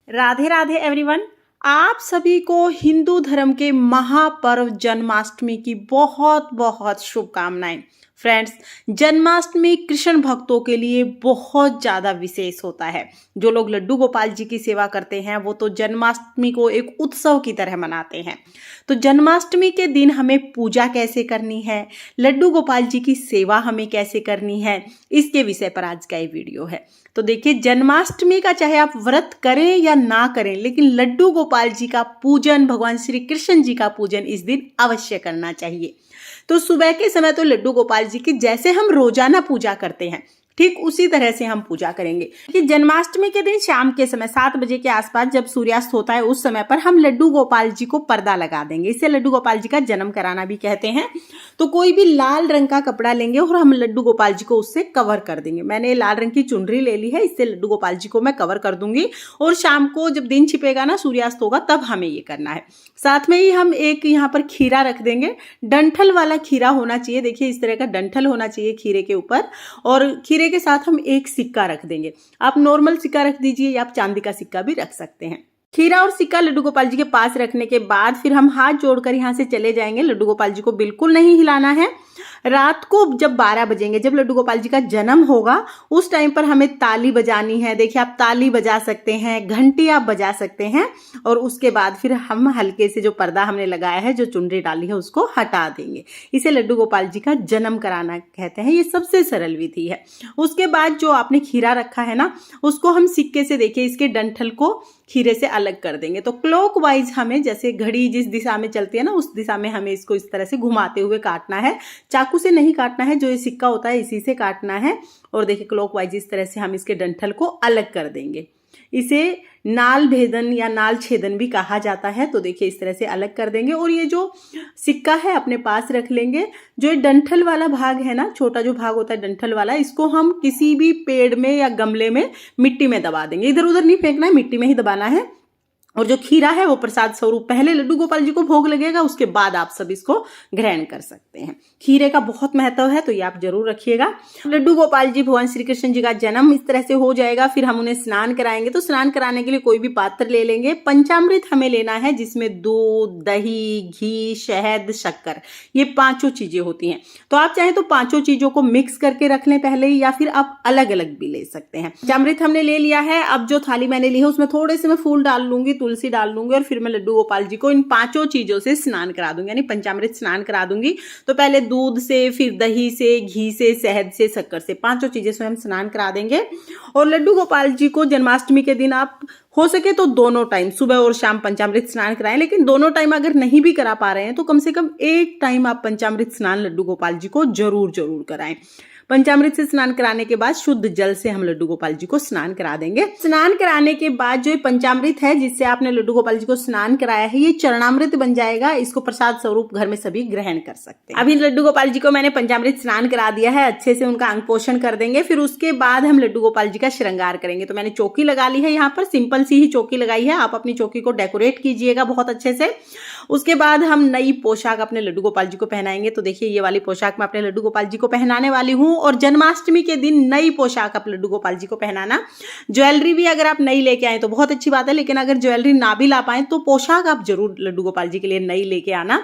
Radhe Radhe everyone. आप सभी को हिंदू धर्म के महापर्व जन्माष्टमी की बहुत बहुत शुभकामनाएं। फ्रेंड्स, जन्माष्टमी कृष्ण भक्तों के लिए बहुत ज़्यादा विशेष होता है। जो लोग लड्डू गोपाल जी की सेवा करते हैं वो तो जन्माष्टमी को एक उत्सव की तरह मनाते हैं। तो जन्माष्टमी के दिन हमें पूजा कैसे करनी है, लड्डू गोपाल जी की सेवा हमें कैसे करनी है, इसके विषय पर आज का ये वीडियो है। तो देखिए, जन्माष्टमी का चाहे आप व्रत करें या ना करें, लेकिन लड्डू गोपाल जी का पूजन, भगवान श्री कृष्ण जी का पूजन इस दिन अवश्य करना चाहिए। तो सुबह के समय तो लड्डू गोपाल जी की जैसे हम रोजाना पूजा करते हैं, ठीक उसी तरह से हम पूजा करेंगे कि जन्माष्टमी के दिन शाम के समय 7 बजे के आसपास जब सूर्यास्त होता है उस समय पर हम लड्डू गोपाल जी को पर्दा लगा देंगे। इसे लड्डू गोपाल जी का जन्म कराना भी कहते हैं। तो कोई भी लाल रंग का कपड़ा लेंगे और हम लड्डू गोपाल जी को उससे कवर कर देंगे। मैंने लाल रंग की चुनरी ले ली है, इससे लड्डू गोपाल जी को मैं कवर कर दूंगी। और शाम को जब दिन छिपेगा ना, सूर्यास्त होगा, तब हमें ये करना है। साथ में ही हम एक यहाँ पर खीरा रख देंगे। डंठल वाला खीरा होना चाहिए। देखिए, इस तरह का डंठल होना चाहिए खीरे के ऊपर, और खीरे के साथ हम एक सिक्का रख देंगे। आप नॉर्मल सिक्का रख दीजिए या आप चांदी का सिक्का भी रख सकते हैं। खीरा और सिक्का लड्डू गोपाल जी के पास रखने के बाद फिर हम हाथ जोड़कर यहाँ से चले जाएंगे। लड्डू गोपाल जी को बिल्कुल नहीं हिलाना है। रात को जब 12 बजेंगे, जब लड्डू गोपाल जी का जन्म होगा, उस टाइम पर हमें ताली बजानी है। देखिए, आप ताली बजा सकते हैं, घंटी आप बजा सकते हैं, और उसके बाद फिर हम हल्के से जो पर्दा हमने लगाया है, जो चुनरी डाली है, उसको हटा देंगे। इसे लड्डू गोपाल जी का जन्म कराना कहते हैं। ये सबसे सरल विधि है। उसके बाद जो आपने खीरा रखा है ना, उसको हम सिक्के से, देखिए, इसके डंठल को खीरे से अलग कर देंगे। तो क्लॉकवाइज हमें, जैसे घड़ी जिस दिशा में चलती है ना, उस दिशा में हमें इसको इस तरह से घुमाते हुए काटना है। चाकू से नहीं काटना है, जो ये सिक्का होता है इसी से काटना है। और देखिए, क्लॉकवाइज इस तरह से हम इसके डंठल को अलग कर देंगे। इसे नाल भेदन या नाल छेदन भी कहा जाता है। तो देखिए, इस तरह से अलग कर देंगे और ये जो सिक्का है अपने पास रख लेंगे। जो ये डंठल वाला भाग है ना, छोटा जो भाग होता है डंठल वाला, इसको हम किसी भी पेड़ में या गमले में मिट्टी में दबा देंगे। इधर उधर नहीं फेंकना है, मिट्टी में ही दबाना है। और जो खीरा है वो प्रसाद स्वरूप पहले लड्डू गोपाल जी को भोग लगेगा, उसके बाद आप सब इसको ग्रहण कर सकते हैं। खीरे का बहुत महत्व है, तो ये आप जरूर रखिएगा। लड्डू गोपाल जी, भगवान श्री कृष्ण जी का जन्म इस तरह से हो जाएगा। फिर हम उन्हें स्नान कराएंगे। तो स्नान कराने के लिए कोई भी पात्र ले लेंगे। पंचामृत हमें लेना है, जिसमें दूध, दही, घी, शहद, शक्कर, ये 5 चीजें होती हैं। तो आप चाहें तो 5 चीजों को मिक्स करके रख लें पहले ही, या फिर आप अलग अलग भी ले सकते हैं। पंचामृत हमने ले लिया है। अब जो थाली मैंने ली है उसमें थोड़े से मैं फूल डाल लूंगी, तुलसी डाल लूंगी, और फिर मैं लड्डू गोपाल जी को इन 5 चीजों से स्नान करा दूंगी, यानी पंचामृत स्नान करा दूंगी। तो पहले दूध से, फिर दही से, घी से, शहद से, शक्कर से, 5 चीजें से हम स्नान करा देंगे। और लड्डू गोपाल जी को जन्माष्टमी के दिन आप हो सके तो दोनों टाइम, सुबह और शाम, पंचामृत स्नान कराएं। लेकिन दोनों टाइम अगर नहीं भी करा पा रहे हैं तो कम से कम एक टाइम आप पंचामृत स्नान लड्डू गोपाल जी को जरूर जरूर कराएं। पंचामृत से स्नान कराने के बाद शुद्ध जल से हम लड्डू गोपाल जी को स्नान करा देंगे। स्नान कराने के बाद जो पंचामृत है जिससे आपने लड्डू गोपाल जी को स्नान कराया है, ये चरणामृत बन जाएगा। इसको प्रसाद स्वरूप घर में सभी ग्रहण कर सकते हैं। अभी लड्डू गोपाल जी को मैंने पंचामृत स्नान करा दिया है, अच्छे से उनका अंग पोषण कर देंगे। फिर उसके बाद हम लड्डू गोपाल जी का श्रृंगार करेंगे। तो मैंने चौकी लगा ली है, यहाँ पर सिंपल सी ही चौकी लगाई है। आप अपनी चौकी को डेकोरेट कीजिएगा बहुत अच्छे से। उसके बाद हम नई पोशाक अपने लड्डू गोपाल जी को पहनाएंगे। तो देखिए, ये वाली पोशाक मैं अपने लड्डू गोपाल जी को पहनाने वाली हूँ। और जन्माष्टमी के दिन नई पोशाक आप लड्डू गोपाल जी को पहनाना। ज्वेलरी भी अगर आप नई लेके आए तो बहुत अच्छी बात है, लेकिन अगर ज्वेलरी ना भी ला पाए तो पोशाक आप जरूर लड्डू गोपाल जी के लिए नई लेके आना।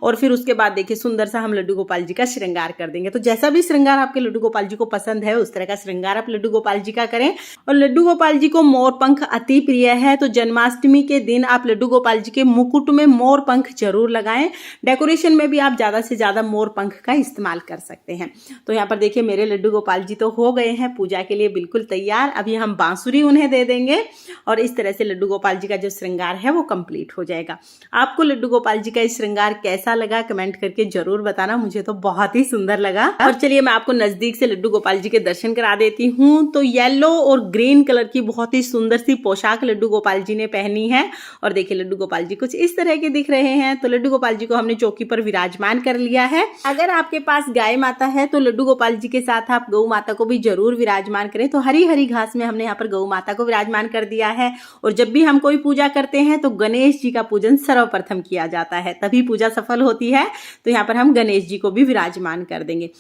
और फिर उसके बाद देखिए, सुंदर सा हम लड्डू गोपाल जी का श्रृंगार कर देंगे। तो जैसा भी श्रृंगार आपके लड्डू गोपाल जी को पसंद है, उस तरह का श्रृंगार आप लड्डू गोपाल जी का करें। और लड्डू गोपाल जी को मोर पंख अति प्रिय है, तो जन्माष्टमी के दिन आप लड्डू गोपाल जी के मुकुट में मोर पंख जरूर लगाएं। डेकोरेशन में भी आप ज्यादा से ज्यादा मोर पंख का इस्तेमाल कर सकते हैं। तो यहाँ पर देखिए, मेरे लड्डू गोपाल जी तो हो गए हैं पूजा के लिए बिल्कुल तैयार। अभी हम बांसुरी उन्हें दे देंगे और इस तरह से लड्डू गोपाल जी का जो श्रृंगार है वो कंप्लीट हो जाएगा। आपको लड्डू गोपाल जी का इस श्रृंगार कैसा लगा कमेंट करके जरूर बताना। मुझे तो बहुत ही सुंदर लगा। और चलिए, मैं आपको नजदीक से लड्डू गोपाल जी के दर्शन करा देती हूँ। तो येलो और ग्रीन कलर की बहुत ही सुंदर सी पोशाक लड्डू गोपाल जी ने पहनी है। और देखिए, लड्डू गोपाल जी कुछ इस तरह के दिख रहे हैं। तो लड्डू गोपाल जी को हमने चौकी पर विराजमान कर लिया है। अगर आपके पास गाय माता है तो लड्डू गोपाल जी के साथ आप गौ माता को भी जरूर विराजमान करें। तो हरी हरी घास में हमने यहाँ पर गौ माता को विराजमान कर दिया है। और जब भी हम कोई पूजा करते हैं तो गणेश जी का पूजन सर्वप्रथम किया जाता है, तभी पूजा सफल होती है। तो यहाँ पर हम गणेश जी को भी विराजमान कर देंगे।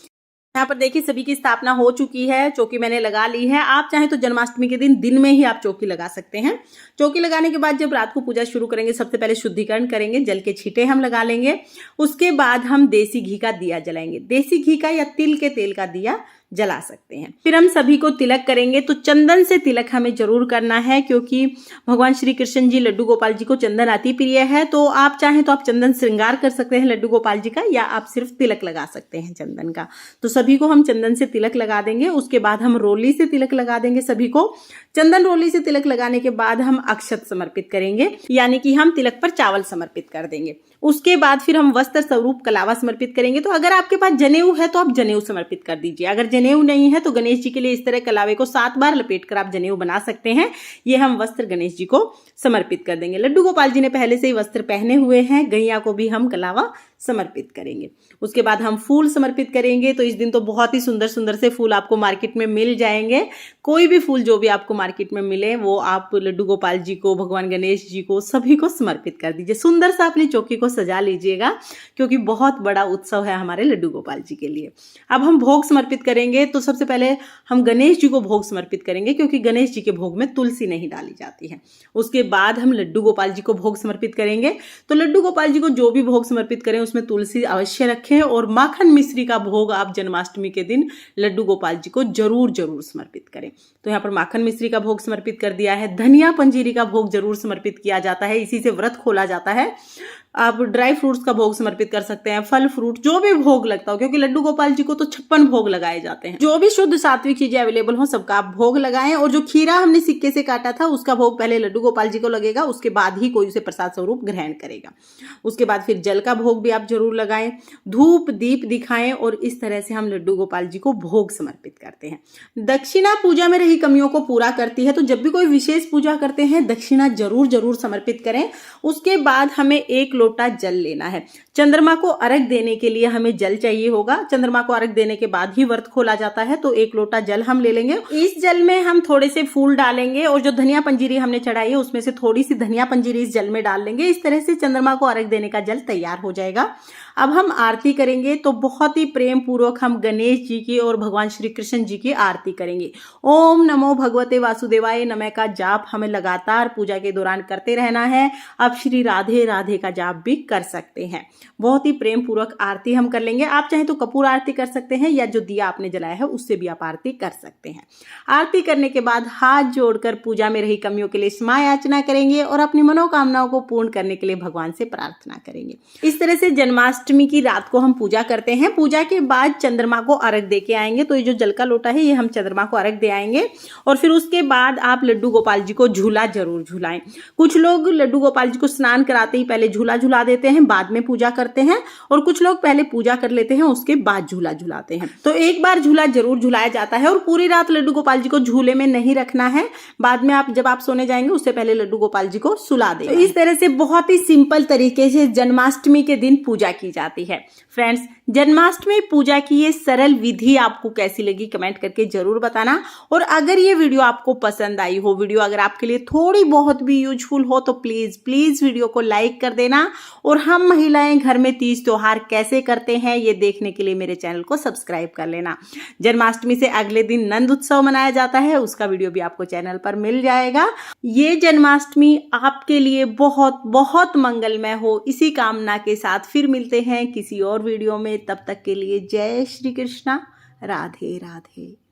यहाँ पर देखिए सभी की स्थापना हो चुकी है, चौकी मैंने लगा ली है। आप चाहें तो जन्माष्टमी के दिन में ही आप चौकी लगा सकते हैं। चौकी लगाने के बाद जब रात को पूजा शुरू करेंगे, सबसे पहले शुद्धिकरण करेंगे, जल के छींटे हम लगा लेंगे। उसके बाद हम देसी घी का दिया जलाएंगे, देसी घी का या तिल के तेल का दिया जला सकते हैं। फिर हम सभी को तिलक करेंगे, तो चंदन से तिलक हमें जरूर करना है, क्योंकि भगवान श्री कृष्ण जी लड्डू गोपाल जी को चंदन अति प्रिय है। तो आप चाहें तो आप चंदन श्रृंगार कर सकते हैं लड्डू गोपाल जी का, या आप सिर्फ तिलक लगा सकते हैं चंदन का। तो सभी को हम चंदन से तिलक लगा देंगे। उसके बाद हम रोली से तिलक लगा देंगे सभी को। चंदन रोली से तिलक लगाने के बाद हम अक्षत समर्पित करेंगे, यानी कि हम तिलक पर चावल समर्पित कर देंगे। उसके बाद फिर हम वस्त्र स्वरूप कलावा समर्पित करेंगे। तो अगर आपके पास जनेऊ है तो आप जनेऊ समर्पित कर दीजिए। अगर जनेऊ नहीं है तो गणेश जी के लिए इस तरह कलावे को 7 बार लपेटकर आप जनेऊ बना सकते हैं। ये हम वस्त्र गणेश जी को समर्पित कर देंगे। लड्डू गोपाल जी ने पहले से ही वस्त्र पहने हुए हैं, गैया को भी हम कलावा समर्पित करेंगे। उसके बाद हम फूल समर्पित करेंगे। तो इस दिन तो बहुत ही सुंदर सुंदर से फूल आपको मार्केट में मिल जाएंगे। कोई भी फूल जो भी आपको मार्केट में मिले वो आप लड्डू गोपाल जी को, भगवान गणेश जी को, सभी को समर्पित कर दीजिए। सुंदर सा अपनी चौकी को सजा लीजिएगा, क्योंकि बहुत बड़ा उत्सव है हमारे लड्डू गोपाल जी के लिए। अब हम भोग समर्पित करेंगे। तो सबसे पहले हम गणेश जी को भोग समर्पित करेंगे, क्योंकि गणेश जी के भोग में तुलसी नहीं डाली जाती है। उसके बाद हम लड्डू गोपाल जी को भोग समर्पित करेंगे। तो लड्डू गोपाल जी को जो भी भोग समर्पित करें उसमें तुलसी अवश्य रखें, और माखन मिश्री का भोग आप जन्माष्टमी के दिन लड्डू गोपाल जी को जरूर जरूर समर्पित करें। तो यहाँ पर माखन मिश्री का भोग समर्पित कर दिया है। धनिया पंजीरी का भोग जरूर समर्पित किया जाता है, इसी से व्रत खोला जाता है। आप ड्राई फ्रूट्स का भोग समर्पित कर सकते हैं, फल फ्रूट जो भी भोग लगता हो, क्योंकि लड्डू गोपाल जी को तो 56 भोग लगाए जाते हैं। जो भी शुद्ध सात्विक चीजें अवेलेबल हो सबका आप भोग लगाएं। और जो खीरा हमने सिक्के से काटा था उसका भोग पहले लड्डू गोपाल जी को लगेगा, उसके बाद ही कोई उसे प्रसाद स्वरूप ग्रहण करेगा। उसके बाद फिर जल का भोग भी आप जरूर लगाएं, धूप दीप दिखाएं, और इस तरह से हम लड्डू गोपाल जी को भोग समर्पित करते हैं। दक्षिणा पूजा में रही कमियों को पूरा करती है। तो जब भी कोई विशेष पूजा करते हैं दक्षिणा जरूर जरूर समर्पित करें। उसके बाद हमें 1 लोटा जल लेना है। चंद्रमा को अर्घ देने के लिए हमें जल चाहिए होगा। चंद्रमा को अर्घ देने के बाद ही व्रत खोला जाता है। तो 1 लोटा जल हम ले लेंगे। इस जल में हम थोड़े से फूल डालेंगे, और जो धनिया पंजीरी हमने चढ़ाई है उसमें से थोड़ी सी धनिया पंजीरी इस जल में डाल लेंगे। इस तरह से चंद्रमा को अर्घ देने का जल तैयार हो जाएगा। अब हम आरती करेंगे। तो बहुत ही प्रेम पूर्वक हम गणेश जी की और भगवान श्री कृष्ण जी की आरती करेंगे। ओम नमो भगवते वासुदेवाय नमः का जाप हमें लगातार पूजा के दौरान करते रहना है। अब श्री राधे राधे का जाप भी कर सकते हैं। बहुत ही प्रेम पूर्वक आरती हम कर लेंगे। आप चाहे तो कपूर आरती कर सकते हैं, या जो दिया आपने जलाया है उससे भी आप आरती कर सकते हैं। आरती करने के बाद हाथ जोड़कर पूजा में रही कमियों के लिए क्षमा याचना करेंगे, और अपनी मनोकामनाओं को पूर्ण करने के लिए भगवान से प्रार्थना करेंगे। इस तरह से जन्माष्टमी की रात को हम पूजा करते हैं। पूजा के बाद चंद्रमा को अर्घ दे के आएंगे। तो ये जो जल का लोटा है ये हम चंद्रमा को अर्घ दे आएंगे, और फिर उसके बाद आप लड्डू गोपाल जी को झूला जरूर झूलाएं। कुछ लोग लड्डू गोपाल जी को स्नान कराते ही पहले झूला झूला देते हैं, बाद में पूजा करते हैं, और कुछ लोग पहले पूजा कर लेते हैं उसके बाद झूला झूलाते हैं। तो एक बार झूला जरूर झूलाया जाता है, और पूरी रात लड्डू गोपाल जी को झूले में नहीं रखना है। बाद में आप जब आप सोने जाएंगे उससे पहले लड्डू गोपाल जी को सुला दें। तो इस तरह से बहुत ही सिंपल तरीके से जन्माष्टमी के दिन पूजा की जाती है। फ्रेंड्स, जन्माष्टमी पूजा की ये सरल विधि आपको कैसी लगी कमेंट करके जरूर बताना। और अगर ये वीडियो आपको पसंद आई हो, वीडियो अगर आपके लिए थोड़ी बहुत भी यूजफुल हो, तो प्लीज प्लीज वीडियो को लाइक कर देना। और हम महिलाएं घर में तीज त्योहार कैसे करते हैं ये देखने के लिए मेरे चैनल को सब्सक्राइब कर लेना। जन्माष्टमी से अगले दिन नंद उत्सव मनाया जाता है, उसका वीडियो भी आपको चैनल पर मिल जाएगा। ये जन्माष्टमी आपके लिए बहुत बहुत मंगलमय हो, इसी कामना के साथ फिर मिलते हैं किसी और वीडियो में। तब तक के लिए जय श्री कृष्णा, राधे राधे।